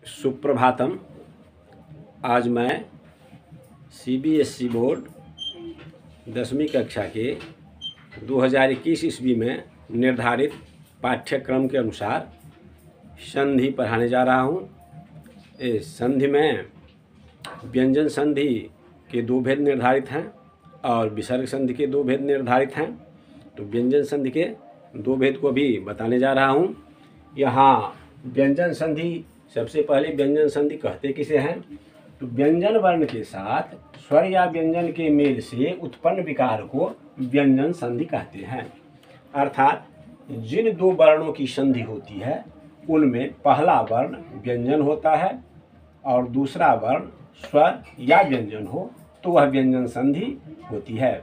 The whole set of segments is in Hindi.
सुप्रभातम। आज मैं सीबीएसई बोर्ड 10वीं कक्षा के 2021 ईस्वी में निर्धारित पाठ्यक्रम के अनुसार संधि पढ़ाने जा रहा हूँ। इस संधि में व्यंजन संधि के 2 भेद निर्धारित हैं और विसर्ग संधि के 2 भेद निर्धारित हैं। तो व्यंजन संधि के 2 भेद को भी बताने जा रहा हूँ। यहाँ व्यंजन संधि, सबसे पहले व्यंजन संधि कहते किसे हैं? तो व्यंजन वर्ण के साथ स्वर या व्यंजन के मेल से उत्पन्न विकार को व्यंजन संधि कहते हैं। अर्थात जिन 2 वर्णों की संधि होती है उनमें पहला वर्ण व्यंजन होता है और दूसरा वर्ण स्वर या व्यंजन हो तो वह व्यंजन संधि होती है।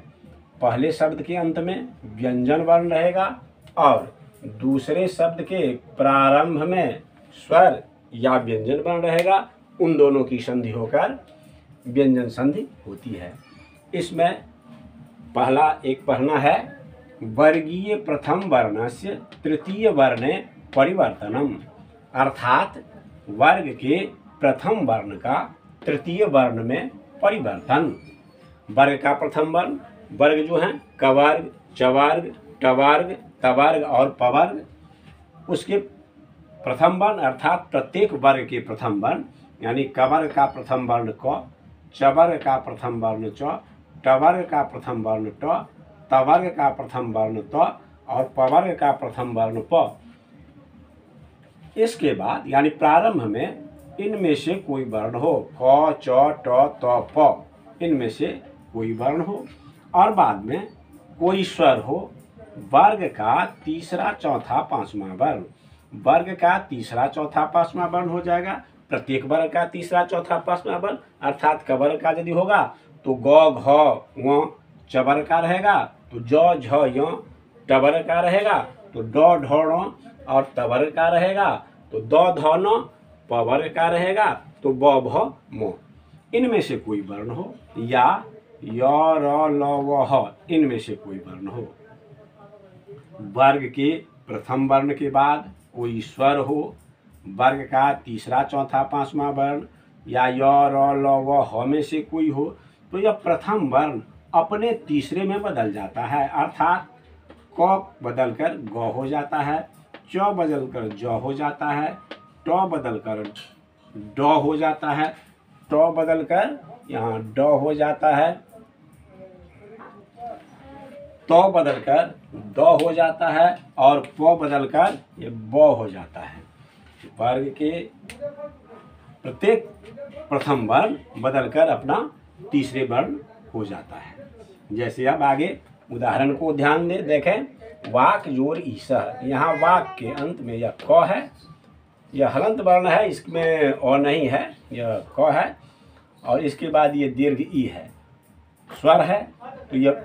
पहले शब्द के अंत में व्यंजन वर्ण रहेगा और दूसरे शब्द के प्रारंभ में स्वर या व्यंजन वर्ण रहेगा। उन दोनों की संधि होकर व्यंजन संधि होती है। इसमें पहला एक पढ़ना है, वर्गीय प्रथम वर्णस्य तृतीय वर्णे परिवर्तनम। अर्थात वर्ग के प्रथम वर्ण का तृतीय वर्ण में परिवर्तन। वर्ग का प्रथम वर्ण, वर्ग जो है कवर्ग, चवर्ग, टवर्ग, तवर्ग और पवर्ग, उसके प्रथम वर्ण अर्थात प्रत्येक वर्ग के प्रथम वर्ण यानी कवर्ग का प्रथम वर्ण क, चवर्ग का प्रथम वर्ण च, टवर्ग का प्रथम वर्ण ट, तवर्ग का प्रथम वर्ण त और पवर्ग का प्रथम वर्ण प। इसके बाद यानी प्रारंभ में इनमें से कोई वर्ण हो, क, च, ट, त, प, इनमें से कोई वर्ण हो और बाद में कोई स्वर हो। वर्ग का तीसरा, चौथा, पांचवा वर्ण, वर्ग का तीसरा, चौथा, पांचवा वर्ण हो जाएगा। प्रत्येक वर्ग का तीसरा, चौथा, पांचवा वर्ण अर्थात कवर्ग का यदि होगा तो ग, घ, व चवर्ग का रहेगा, तो ज, झ, य टवर्ग का रहेगा, तो ड, ढ, ण और तवर्ग का रहेगा, तो द, ध, न पवर्ग का रहेगा, तो ब, भ, म इनमें से कोई वर्ण हो या य, र, ल, व, ह इनमें से कोई वर्ण हो। वर्ग के प्रथम वर्ण के बाद कोई स्वर हो, वर्ग का तीसरा, चौथा, पांचवा वर्ण या य, र, ल, व, ह में से कोई हो तो यह प्रथम वर्ण अपने तीसरे में बदल जाता है। अर्थात क बदलकर ग हो जाता है, च बदलकर ज हो जाता है, ट बदलकर ड हो जाता है, ट बदलकर यहाँ ड हो जाता है, त बदलकर द हो जाता है और प बदलकर ये ब हो जाता है। वर्ग के प्रत्येक प्रथम वर्ण बदलकर अपना तीसरे वर्ण हो जाता है। जैसे अब आगे उदाहरण को ध्यान दे देखें। वाक जोर ईसह, यहाँ वाक के अंत में यह क है, यह हलंत वर्ण है, इसमें अ नहीं है, यह क है और इसके बाद ये दीर्घ ई है, स्वर है। तो यह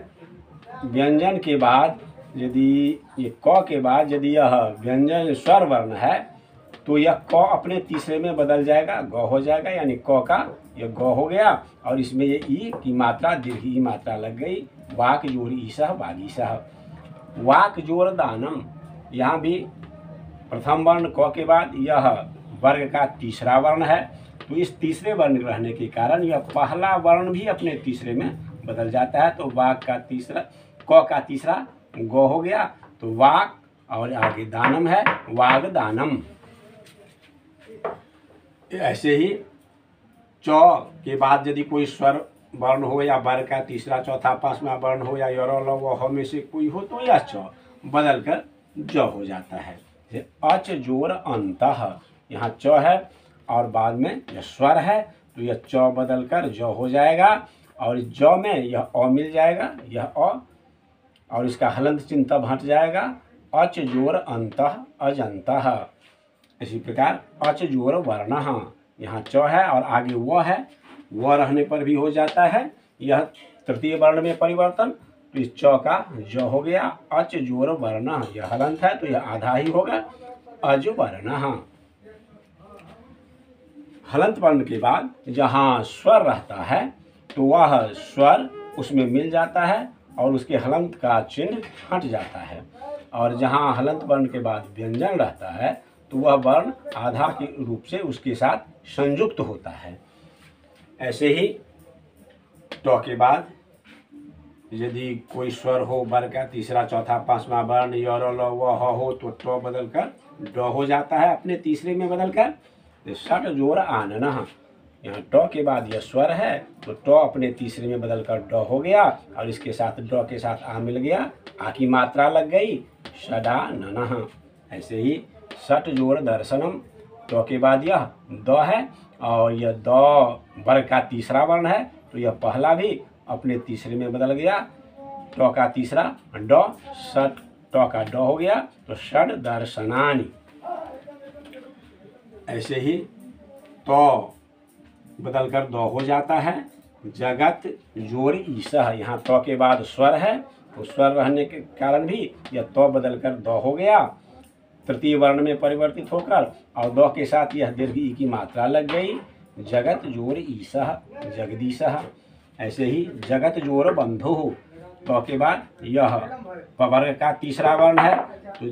व्यंजन के बाद यदि ये क के बाद यदि यह व्यंजन स्वर वर्ण है तो यह क अपने तीसरे में बदल जाएगा, ग हो जाएगा, यानी क का यह ग हो गया और इसमें ये ई की मात्रा दीर्घ ई मात्रा लग गई। वाक जोर ईसह वागीसह। वाक जोर दानम, यहाँ भी प्रथम वर्ण क के बाद यह वर्ग का तीसरा वर्ण है, तो इस तीसरे वर्ण रहने के कारण यह पहला वर्ण भी अपने तीसरे में बदल जाता है। तो वाक का तीसरा, क का तीसरा ग हो गया, तो वाक और आगे दानम है, वाग दानम। ऐसे ही च के बाद यदि कोई स्वर वर्ण हो या वर्ग का तीसरा, चौथा, पांचवा वर्ण हो या य, र, ल, व, ह में से कोई हो तो यह च बदलकर ज हो जाता है। अच जोर अंतः, यहाँ च है और बाद में यह स्वर है तो यह च बदलकर ज हो जाएगा और ज में यह अ मिल जाएगा, यह अ और इसका हलंत चिन्ह तब हट जाएगा। अच जोर अंतः अजंतः। इसी प्रकार अच जोर वर्णः, यहाँ च है और आगे व है, व रहने पर भी हो जाता है यह तृतीय वर्ण में परिवर्तन, तो इस च का ज हो गया। अच जोर वर्णः, यह हलंत है तो यह आधा ही होगा, अज वर्णः। हलंत वर्ण के बाद जहाँ स्वर रहता है तो वह स्वर उसमें मिल जाता है और उसके हलंत का चिन्ह हट जाता है और जहाँ हलंत वर्ण के बाद व्यंजन रहता है तो वह वर्ण आधा के रूप से उसके साथ संयुक्त होता है। ऐसे ही ट के बाद यदि कोई स्वर हो वर्ग का तीसरा चौथा पांचवा वर्ण य र ल व ह हो तो ट बदल कर ड हो जाता है अपने तीसरे में बदल कर। षट जोड़ आनन, यहाँ ट के बाद यह स्वर है तो ट अपने तीसरे में बदल कर ड हो गया और इसके साथ ड के साथ आ मिल गया, आ की मात्रा लग गई षडाननः। ऐसे ही षट जोड़ दर्शनम, ट के बाद यह द है और यह द वर्ग का तीसरा वर्ण है तो यह पहला भी अपने तीसरे में बदल गया, ट का तीसरा ड, षट ट का ड हो गया तो षड दर्शनानि। ऐसे ही तो बदल कर द हो जाता है। जगत जोड़ ईसह, यहाँ तो के बाद स्वर है तो स्वर रहने के कारण भी यह तो बदल कर द हो गया तृतीय वर्ण में परिवर्तित होकर, और द के साथ यह दीर्घ ई की मात्रा लग गई। जगत जोड़ ईसह जगदीशः। ऐसे ही जगत जोड़ बंधु, तो के बाद यह वर्ग का तीसरा वर्ण है तो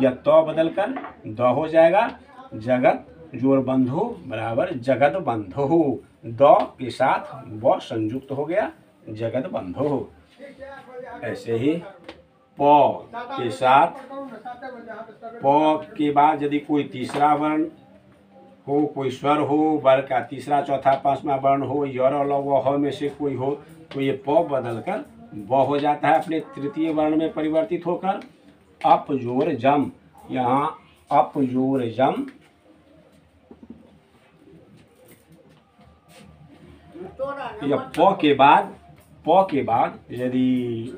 यह तो बदल कर द हो जाएगा। जगत जोड़ बंधु बराबर जगत बंधु, द के साथ व संयुक्त हो गया जगत बंधु। ऐसे ही प के साथ प के बाद यदि कोई तीसरा वर्ण हो, कोई स्वर हो, वर्ग का तीसरा चौथा पांचवा वर्ण हो, य र ल व ह में से कोई हो तो ये प बदल कर ब हो जाता है अपने तृतीय वर्ण में परिवर्तित होकर। अप जोड़ जम, यहाँ अप जोड़ जम यह प के बाद यदि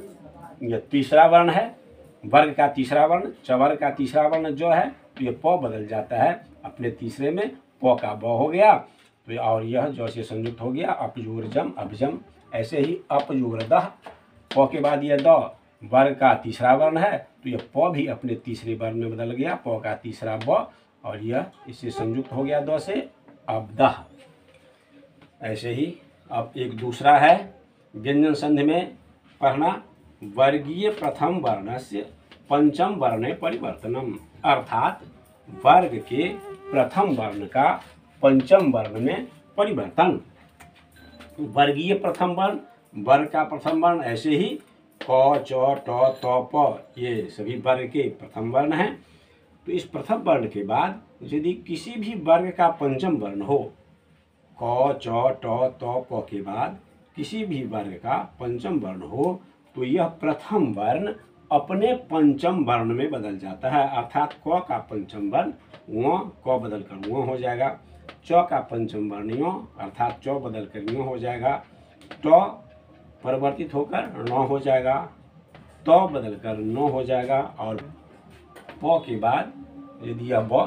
यह तीसरा वर्ण है, वर्ग का तीसरा वर्ण, चवर्ग का तीसरा वर्ण जो है तो यह प बदल जाता है अपने तीसरे में, प का ब हो गया तो और यह जो से संयुक्त हो गया अपजोर जम अभजम। ऐसे ही अपजोर दह, प के बाद यह द वर्ग का तीसरा वर्ण है तो यह प भी अपने तीसरे वर्ण में बदल गया, प का तीसरा ब और यह इससे संयुक्त हो गया द से अबदह। ऐसे ही अब एक दूसरा है व्यंजन संधि में पढ़ना, वर्गीय प्रथम वर्णस्य पंचम वर्णे परिवर्तनम, अर्थात वर्ग के प्रथम वर्ण का पंचम वर्ण में परिवर्तन। वर्गीय प्रथम वर्ण, वर्ग का प्रथम वर्ण, ऐसे ही क च ट त प ये सभी वर्ग के प्रथम वर्ण हैं। तो इस प्रथम वर्ण के बाद यदि किसी भी वर्ग का पंचम वर्ण हो, क च ट त प के बाद किसी भी वर्ग का पंचम वर्ण हो तो यह प्रथम वर्ण अपने पंचम वर्ण में बदल जाता है। अर्थात क का पंचम वर्ण व, क बदल कर व हो जाएगा, च का पंचम वर्ण य अर्थात च बदल कर य हो जाएगा, ट परिवर्तित होकर न हो जाएगा, त बदल कर न हो जाएगा, और प के बाद यदि यह ब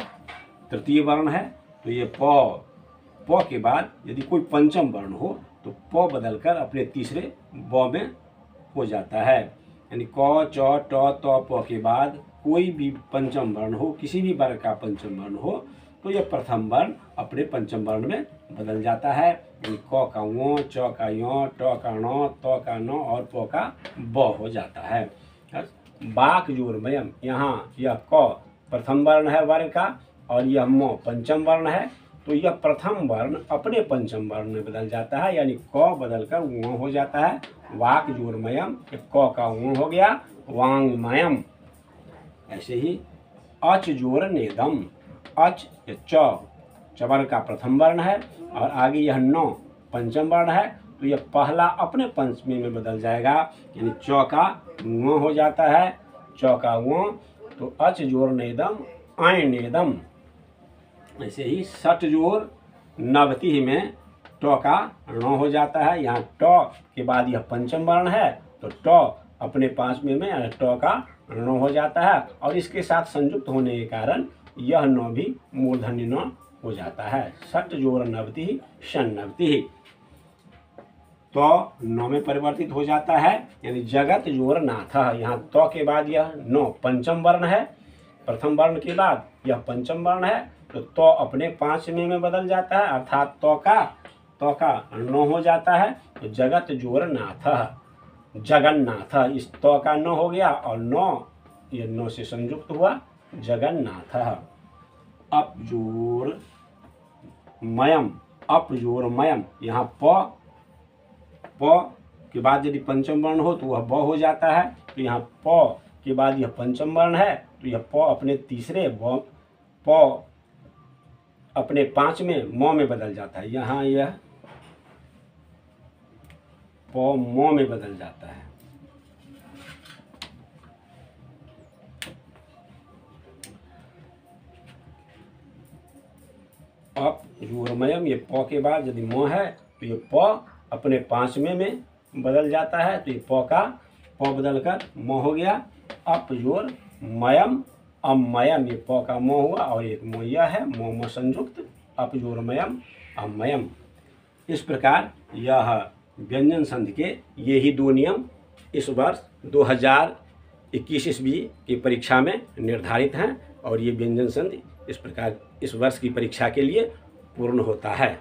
तृतीय वर्ण है तो ये प के बाद यदि कोई पंचम वर्ण हो तो प बदल कर अपने तीसरे ब में हो जाता है। यानी क च ट त प के बाद कोई भी पंचम वर्ण हो, किसी भी वर्ग का पंचम वर्ण हो तो यह प्रथम वर्ण अपने पंचम वर्ण में बदल जाता है। यानी क का व, च का य, ट का ण, त का न और प का ब हो जाता है। बाक जोर मयम, यहाँ यह क प्रथम वर्ण है वर्ग का और यह म पंचम वर्ण है तो यह प्रथम वर्ण अपने पंचम वर्ण में बदल जाता है, यानी क बदल कर व हो जाता है। वाक जोरमयम, क का व हो गया वांगमयम। ऐसे ही अच जोर नेदम, अच च चवर्ग का प्रथम वर्ण है और आगे यह न पंचम वर्ण है तो यह पहला अपने पंचमी में बदल जाएगा, यानी च का व हो जाता है, च का व तो अच जोर नेदम आय नेदम। ऐसे ही सट जोर नवति में ट का ण हो जाता है, यहाँ ट के बाद यह पंचम वर्ण है तो ट अपने पांचवें में ट का ण हो जाता है और इसके साथ संयुक्त होने के कारण यह न भी मूर्धन्य न हो जाता है। सट जोर नवति सन्नवति, तो न में परिवर्तित हो जाता है, यानी जगत जोर नाथ। यहाँ तो के बाद यह न पंचम वर्ण है, प्रथम वर्ण के बाद यह पंचम वर्ण है तो अपने पांचवें में बदल जाता है, अर्थात तो का न हो जाता है तो जगत जोर नाथ जगन्नाथ। इस तो का न हो गया और न ये न से संयुक्त हुआ जगन्नाथ। अप जोड़ मयम, अप जोड़ मयम। यहाँ प के बाद यदि पंचम वर्ण हो तो वह ब हो जाता है। तो यहाँ प के बाद यह पंचम वर्ण है तो यह प अपने तीसरे प अपने पांचवें म में बदल जाता है। यहाँ यह प म में बदल जाता है। अप जोड़मयम, ये प के बाद यदि म है तो ये प अपने पांचवें में बदल जाता है। तो ये प का प बदलकर म हो गया। अप जोड़ मयम अमयम, ये प का म हुआ और एक म यह है, म संयुक्त अप जोड़ मयम अमयम। इस प्रकार यह व्यंजन संधि के ये ही दो नियम इस वर्ष 2021 ईस्वी की परीक्षा में निर्धारित हैं और ये व्यंजन संधि इस प्रकार इस वर्ष की परीक्षा के लिए पूर्ण होता है।